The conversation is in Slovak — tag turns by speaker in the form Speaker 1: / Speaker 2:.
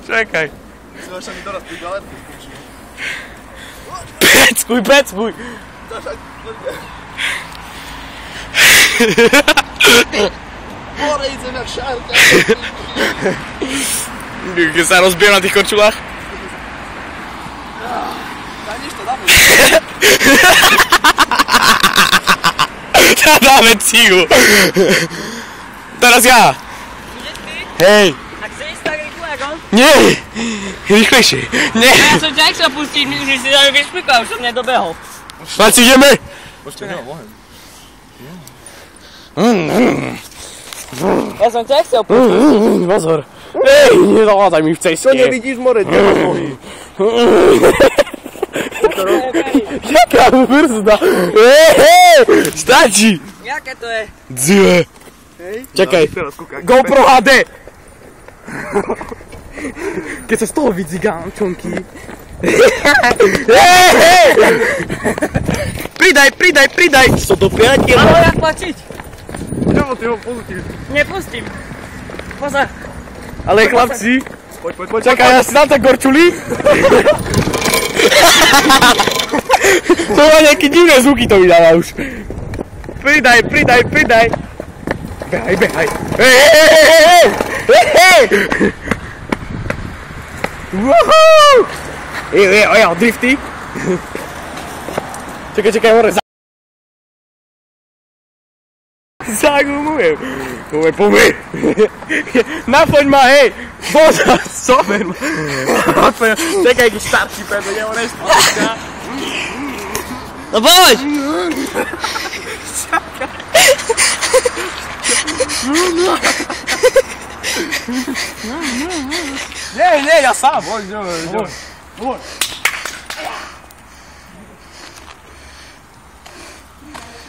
Speaker 1: Čekaj.
Speaker 2: Chceš mi doraz pri galetku skúčiť.
Speaker 1: Peckuj, peckuj.
Speaker 2: Hore idem jak šárka.
Speaker 1: Keď sa rozbijem na tých korčulách.
Speaker 2: Daj niečo dáme.
Speaker 1: Dáme cigu. Teraz ja. Hej.
Speaker 3: A chceš tak rýchlo jak on?
Speaker 1: Nie. Rýchlejšie. Nie.
Speaker 3: Ja som ťa chcel pustiť, že si tam vyšpikal, už som nedobehol.
Speaker 1: Marci, ideme.
Speaker 2: Počkaj, nemám oheň.
Speaker 3: Ja som ťa chcel pustiť.
Speaker 1: Pozor. Ej, nezavádaj mi v ceste.
Speaker 2: To nevidíš more, nemám nohy.
Speaker 1: Jaká brzda. Ej, stačí.
Speaker 3: Jaké to je?
Speaker 1: Dzive. Čakaj. GoPro HD. Keď sa z toho vydzigám, čonky. Pridaj. So do priateľa.
Speaker 3: Áno, jak plačiť?
Speaker 2: Idem ty ho pustíš.
Speaker 3: Nepustím. Pozor.
Speaker 1: Ale chlapci,
Speaker 2: Poď.
Speaker 1: čakaj, ja si dám tak gorčuli. To má nejaké divné zvuky, to vydáva už. Pridaj. Behaj. Hej. Woohoo! Ej, drifty. Čakaj, hore. Zagumujem. Poďme. Napoď ma, hej. Bože, sober. Čakaj, keď starší pedo, nehovoreš spoločná.
Speaker 3: No poď!
Speaker 1: Nie, ja sám. Poď.